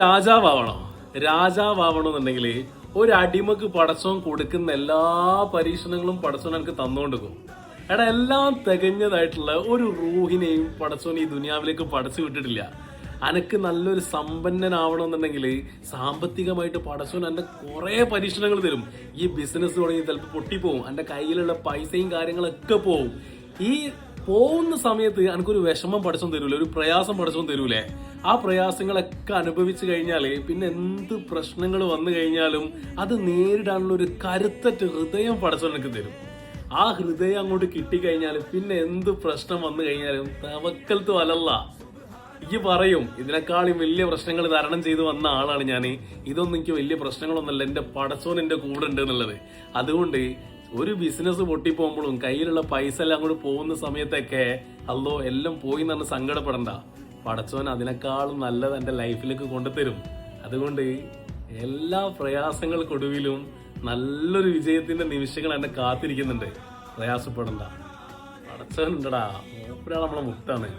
രാജാവണോ? രാജാവണമെന്നുണ്ടെങ്കിൽ ഒരു അടിമക്ക് പടച്ചോൻ കൊടുക്കുന്ന എല്ലാ പരീക്ഷണങ്ങളും പടച്ചോൻ എനിക്ക് തന്നുകൊണ്ടിരിക്കും. എടാ, എല്ലാം തികഞ്ഞതായിട്ടുള്ള ഒരു റൂഹിനെയും പടച്ചോൻ ഈ ദുനിയാവിലേക്ക് പടച്ചു വിട്ടിട്ടില്ല. അനക്ക് നല്ലൊരു സമ്പന്നനാവണമെന്നുണ്ടെങ്കിൽ സാമ്പത്തികമായിട്ട് പടച്ചോൻ എന്റെ കുറെ പരീക്ഷണങ്ങൾ തരും. ഈ ബിസിനസ് തുടങ്ങി ചിലപ്പോൾ പൊട്ടിപ്പോവും, എന്റെ കയ്യിലുള്ള പൈസയും കാര്യങ്ങളൊക്കെ പോവും. ഈ പോകുന്ന സമയത്ത് എനിക്കൊരു വിഷമം പടച്ചോൻ തരൂലേ, ഒരു പ്രയാസം പടച്ചോൻ തരൂലേ? ആ പ്രയാസങ്ങളൊക്കെ അനുഭവിച്ചു കഴിഞ്ഞാല് പിന്നെ എന്ത് പ്രശ്നങ്ങൾ വന്നു കഴിഞ്ഞാലും അത് നേരിടാനുള്ള ഒരു കരുത്തറ്റ ഹൃദയം പടച്ചോൻ എനിക്ക് തരും. ആ ഹൃദയം അങ്ങോട്ട് കിട്ടിക്കഴിഞ്ഞാൽ പിന്നെ എന്ത് പ്രശ്നം വന്നു കഴിഞ്ഞാലും തവക്കൽത്തു അലല്ല. ഈ പറയും ഇതിനേക്കാളും വലിയ പ്രശ്നങ്ങൾ തരണം ചെയ്ത് വന്ന ആളാണ് ഞാൻ. ഇതൊന്നും എനിക്ക് വലിയ പ്രശ്നങ്ങളൊന്നുമല്ല, എന്റെ പടച്ചോൻ എന്റെ കൂടെ ഉണ്ട് എന്നുള്ളത്. അതുകൊണ്ട് ഒരു ബിസിനസ് പൊട്ടിപ്പോകുമ്പോഴും കയ്യിലുള്ള പൈസ എല്ലാം അങ്ങോട്ട് പോകുന്ന സമയത്തൊക്കെ അല്ലോ എല്ലാം പോയി എന്ന് പറഞ്ഞ് സങ്കടപ്പെടണ്ട. പടച്ചോൻ അതിനേക്കാളും നല്ലത് എന്റെ ലൈഫിലേക്ക് കൊണ്ടുതരും. അതുകൊണ്ട് എല്ലാ പ്രയാസങ്ങൾക്കൊടുവിലും നല്ലൊരു വിജയത്തിന്റെ നിമിഷങ്ങൾ എന്നെ കാത്തിരിക്കുന്നുണ്ട്. പ്രയാസപ്പെടണ്ട, പടച്ചോൻ ഉണ്ടടാ. മൂപ്പരാൾ നമ്മളെ മുത്താണ്.